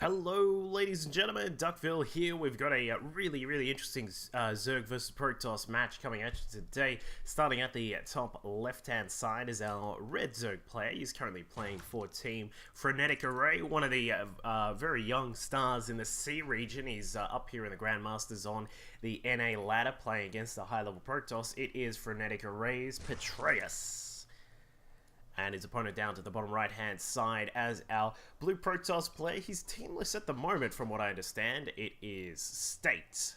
Hello, ladies and gentlemen, Duckville here. We've got a really interesting Zerg versus Protoss match coming at you today. Starting at the top left-hand side is our red Zerg player. He's currently playing for Team Frenetic Array, one of the very young stars in the C region. He's up here in the Grandmasters on the NA ladder, playing against the high-level Protoss. It is Frenetic Array's Petraeus. And his opponent down to the bottom right-hand side as our blue Protoss player. He's teamless at the moment, from what I understand. It is State.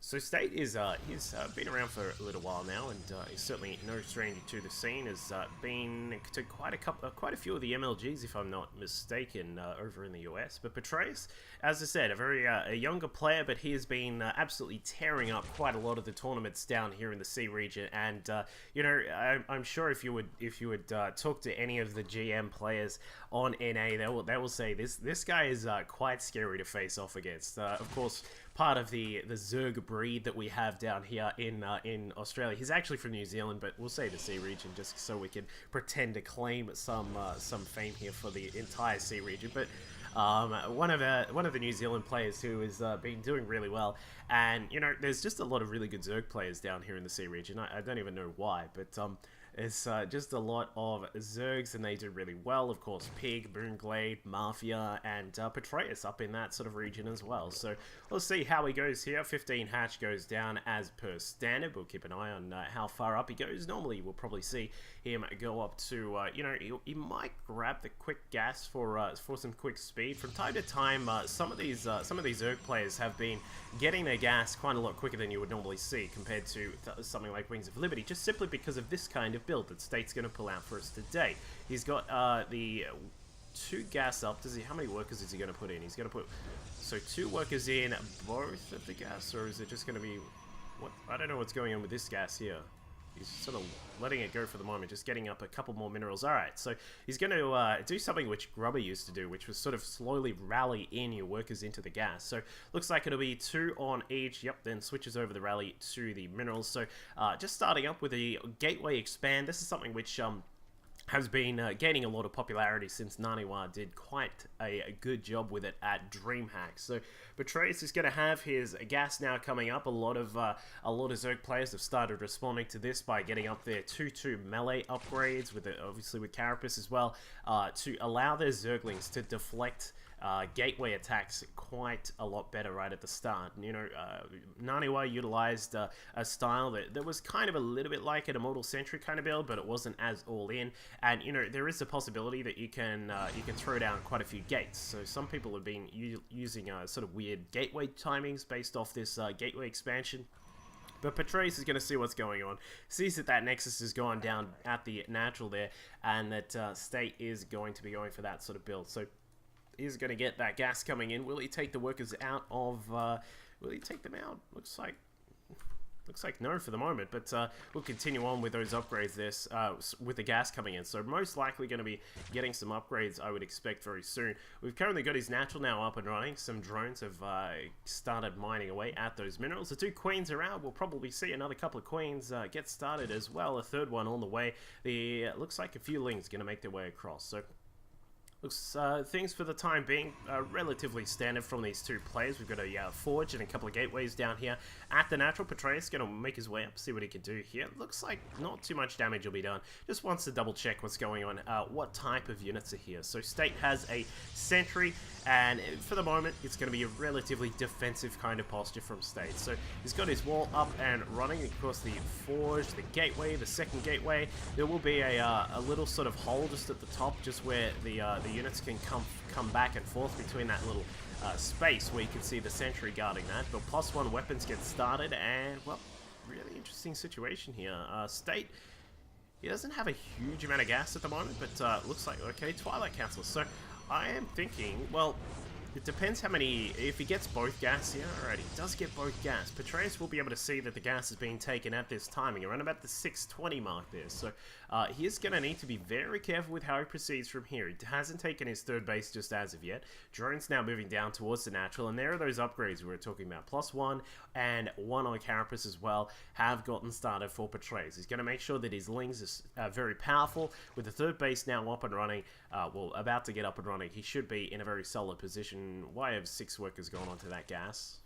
So State is he's been around for a little while now, and he's certainly no stranger to the scene. Has been to quite a few of the MLGs, if I'm not mistaken, over in the US. But Petraeus, as I said, a younger player, but he has been absolutely tearing up quite a lot of the tournaments down here in the C region. And you know, I'm sure if you would talk to any of the GM players on NA, they will say this guy is quite scary to face off against. Of course, part of the Zerg breed that we have down here in Australia. He's actually from New Zealand, but we'll say the C region just so we can pretend to claim some fame here for the entire C region. But one of the New Zealand players who has been doing really well, and you know, there's just a lot of really good Zerg players down here in the C region. I don't even know why, but it's just a lot of Zergs, and they do really well. Of course, Pig, Moonglade, Mafia, and Petraeus up in that sort of region as well. So we'll see how he goes here. 15 hatch goes down as per standard. We'll keep an eye on how far up he goes. Normally, we'll probably see him go up to, you know, he might grab the quick gas for some quick speed. From time to time, some of these Zerg players have been getting their gas quite a lot quicker than you would normally see compared to something like Wings of Liberty, just simply because of this kind of build that State's going to pull out for us today. He's got the 2 gas up. How many workers is he going to put in? He's going to put 2 workers in both of the gas, or is it just going to be what? I don't know what's going on with this gas here. He's sort of letting it go for the moment, just getting up a couple more minerals. Alright, so he's going to do something which Grubber used to do, which was sort of slowly rally in your workers into the gas. So looks like it'll be 2 on each. Yep, then switches over the rally to the minerals. So just starting up with the Gateway Expand. This is something which has been gaining a lot of popularity since Naniwa did quite a good job with it at DreamHack. So Petraeus is going to have his gas now coming up. A lot of Zerg players have started responding to this by getting up their 2-2 melee upgrades, with obviously with Carapace as well, to allow their Zerglings to deflect gateway attacks quite a lot better right at the start. And, you know, Naniwa utilized a style that was kind of a little bit like an Immortal Sentry kind of build, but it wasn't as all in. And you know, there is a possibility that you can throw down quite a few gates. So some people have been using sort of weird gateway timings based off this gateway expansion. But Petraeus is going to see what's going on, sees that Nexus has gone down at the natural there, and that State is going to be going for that sort of build. So he's going to get that gas coming in. Will he take the workers out of... will he take them out? Looks like no for the moment, but we'll continue on with those upgrades there with the gas coming in. So most likely going to be getting some upgrades, I would expect, very soon. We've currently got his natural now up and running. Some drones have started mining away at those minerals. The 2 queens are out. We'll probably see another couple of queens get started as well. A 3rd one on the way. Looks like a few lings going to make their way across. So looks things for the time being relatively standard from these 2 players. We've got a forge and a couple of gateways down here at the natural. Petraeus going to make his way up, see what he can do here. Looks like not too much damage will be done. Just wants to double check what's going on, what type of units are here. So State has a sentry, and for the moment it's going to be a relatively defensive kind of posture from State. So he's got his wall up and running. Of course, the forge, the gateway, the 2nd gateway. There will be a little sort of hole just at the top, just where the units can come back and forth between that little space where you can see the sentry guarding that. But +1 weapons get started, and well, really interesting situation here. State, he doesn't have a huge amount of gas at the moment, but looks like, okay, Twilight Council. So I am thinking, well, It depends how many... If he gets both gas here, alright, he does get both gas. Petraeus will be able to see that the gas is being taken at this timing, around about the 6:20 mark there. So he is going to need to be very careful with how he proceeds from here. He hasn't taken his third base just as of yet. Drone's now moving down towards the natural, and there are those upgrades we were talking about. +1 and 1 on Carapace as well have gotten started for Petraeus. He's going to make sure that his Lings is very powerful. With the third base now up and running, well, about to get up and running, he should be in a very solid position. Why have 6 workers gone onto that gas?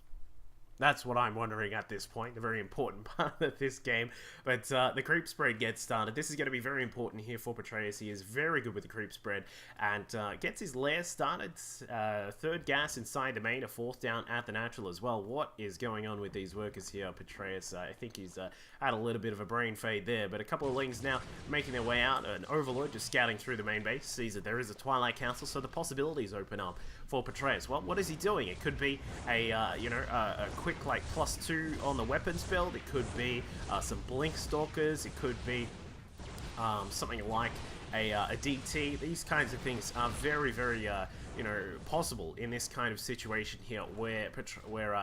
That's what I'm wondering at this point, the very important part of this game. But the creep spread gets started. This is going to be very important here for Petraeus. He is very good with the creep spread and gets his lair started. Third gas inside the main, a fourth down at the natural as well. What is going on with these workers here, Petraeus? I think he's had a little bit of a brain fade there, but a couple of Lings now making their way out. An Overlord just scouting through the main base, sees that there is a Twilight Council, so the possibilities open up for Petraeus. Well, what is he doing? It could be a quick like +2 on the weapons build. It could be some Blink Stalkers. It could be something like a DT. These kinds of things are very, very possible in this kind of situation here, where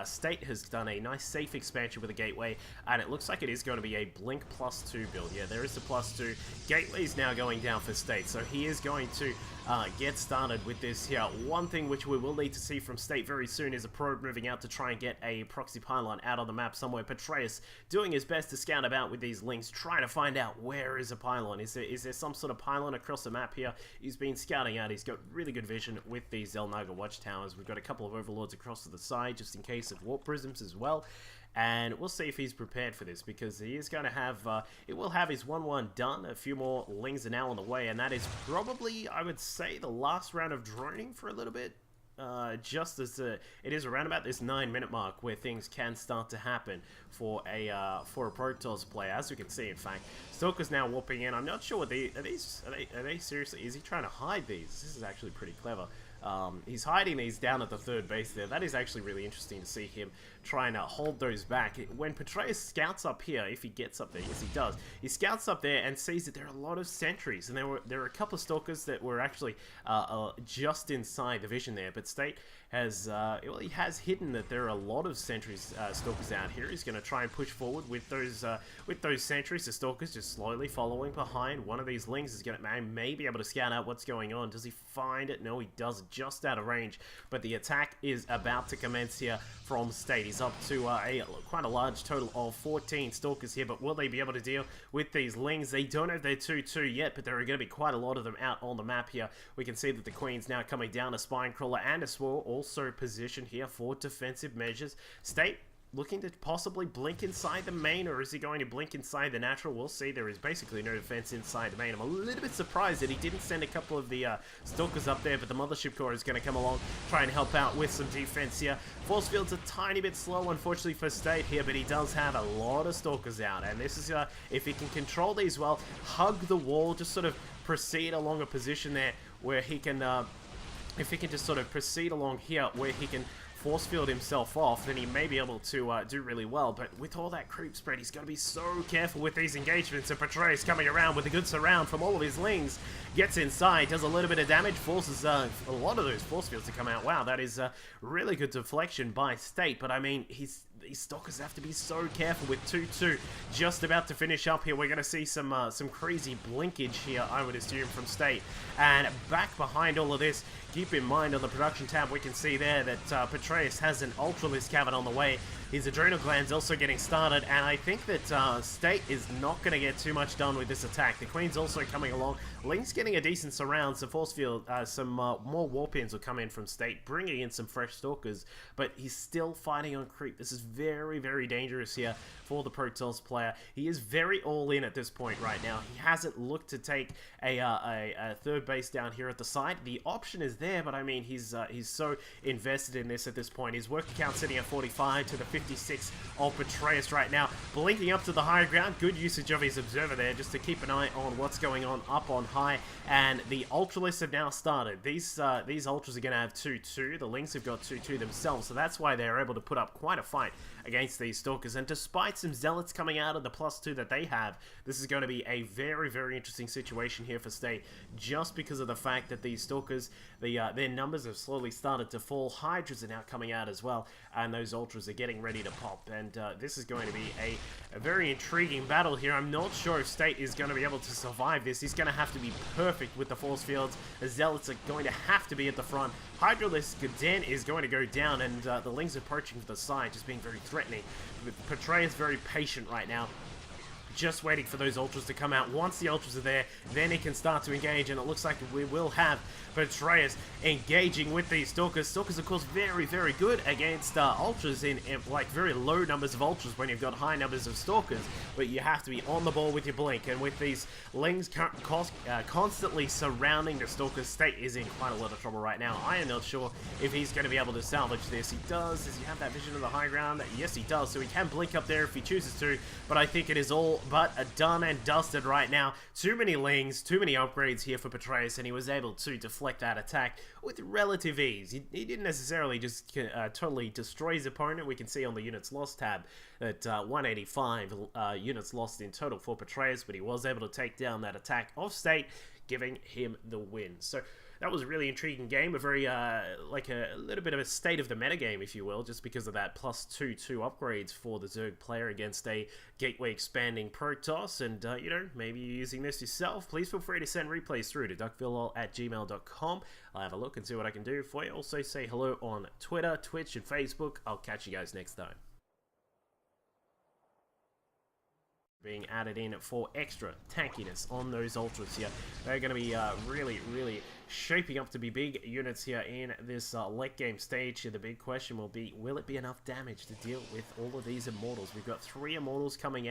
State has done a nice safe expansion with a gateway, and it looks like it is going to be a Blink +2 build. Yeah, there is the +2. Gateway is now going down for State, so he is going to get started with this here. One thing which we will need to see from State very soon is a probe moving out to try and get a proxy pylon out on the map somewhere. Petraeus doing his best to scout about with these Lings, trying to find out where is a pylon. Is there some sort of pylon across the map here? He's been scouting out. He's got really good vision with these Zelnaga watchtowers. We've got a couple of Overlords across to the side just in case of warp prisms as well. And we'll see if he's prepared for this, because he is going to have, it will have his 1-1 done. A few more Lings are now on the way, and that is probably, I would say, the last round of droning for a little bit. Just as it is around about this 9-minute mark where things can start to happen for a Protoss player. As we can see, in fact, Stalker's now warping in. I'm not sure what are they seriously, is he trying to hide these? This is actually pretty clever. He's hiding these down at the third base there. That is actually really interesting to see him trying to hold those back. When Petraeus scouts up here, if he gets up there, yes he does, he scouts up there and sees that there are a lot of sentries, and there are a couple of Stalkers that were actually just inside the vision there, but State has, well, he has hidden that there are a lot of sentries, Stalkers out here. He's going to try and push forward with those sentries. The Stalkers just slowly following behind. One of these Lings is going to may be able to scout out what's going on. Does he find it? No, he doesn't, just out of range, but the attack is about to commence here from State. He's up to quite a large total of 14 Stalkers here, but will they be able to deal with these Lings? They don't have their 2-2 yet, but there are going to be quite a lot of them out on the map here. We can see that the Queen's now coming down, a Spine Crawler and a Swirl also positioned here for defensive measures. State looking to possibly blink inside the main, or is he going to blink inside the natural? We'll see. There is basically no defense inside the main. I'm a little bit surprised that he didn't send a couple of the Stalkers up there, but the Mothership Core is going to come along, try and help out with some defense here. Force field's a tiny bit slow, unfortunately, for State here, but he does have a lot of Stalkers out, and this is, if he can control these well, hug the wall, just sort of proceed along a position there where he can, if he can just sort of proceed along here where he can force field himself off, then he may be able to do really well. But with all that creep spread, he's got to be so careful with these engagements. And Petraeus coming around with a good surround from all of his Lings, gets inside, does a little bit of damage, forces a lot of those force fields to come out. Wow, that is really good deflection by State. But I mean, these Stalkers have to be so careful with 2-2 just about to finish up here. We're going to see some crazy blinkage here, I would assume, from State. And back behind all of this, keep in mind on the production tab, we can see there that Petraeus has an Ultralisk Cavern on the way. His adrenal gland's also getting started, and I think that State is not going to get too much done with this attack. The Queen's also coming along. Link's getting a decent surround, so force field, some more warp-ins will come in from State, bringing in some fresh Stalkers, but he's still fighting on creep. This is very, very dangerous here for the Protoss player. He is very all-in at this point right now. He hasn't looked to take a third base down here at the side. The option is there, but I mean, he's so invested in this at this point. His work account sitting at 45 to the 56 of Petraeus right now, blinking up to the high ground. Good usage of his observer there just to keep an eye on what's going on up on high. And the Ultralists have now started. These Ultras are going to have 2-2. The Lings have got 2-2 themselves, so that's why they're able to put up quite a fight against these Stalkers. And despite some Zealots coming out of the +2 that they have, this is going to be a very, very interesting situation here for State, just because of the fact that these Stalkers, the their numbers have slowly started to fall. Hydras are now coming out as well, and those Ultras are getting ready to pop. And this is going to be a very intriguing battle here. I'm not sure if State is going to be able to survive this. He's going to have to be perfect with the force fields. The Zealots are going to have to be at the front. Hydralisk Gaden is going to go down, and the Lings approaching from the side, just being very threatening. Petraeus very patient right now, just waiting for those Ultras to come out. Once the Ultras are there, then he can start to engage, and it looks like we will have Petraeus engaging with these Stalkers. Stalkers, of course, very, very good against Ultras in like very low numbers of Ultras when you've got high numbers of Stalkers, but you have to be on the ball with your blink, and with these Lings constantly surrounding the Stalkers, State is in quite a lot of trouble right now. I am not sure if he's going to be able to salvage this. He does. Does he have that vision of the high ground? Yes, he does, so he can blink up there if he chooses to, but I think it is all but done and dusted right now. Too many Lings, too many upgrades here for Petraeus, and he was able to deflect that attack with relative ease. He didn't necessarily just totally destroy his opponent. We can see on the units lost tab that 185 units lost in total for Petraeus, but he was able to take down that attack of State, giving him the win. So that was a really intriguing game, a very, like a little bit of a state of the metagame, if you will, just because of that +2/2 upgrades for the Zerg player against a gateway expanding Protoss, and, you know, maybe you're using this yourself. Please feel free to send replays through to duckville@gmail.com. I'll have a look and see what I can do for you. Also, say hello on Twitter, Twitch, and Facebook. I'll catch you guys next time. Being added in for extra tankiness on those Ultras here. They're going to be really shaping up to be big units here in this late game stage. The big question will be, will it be enough damage to deal with all of these Immortals? We've got 3 Immortals coming out.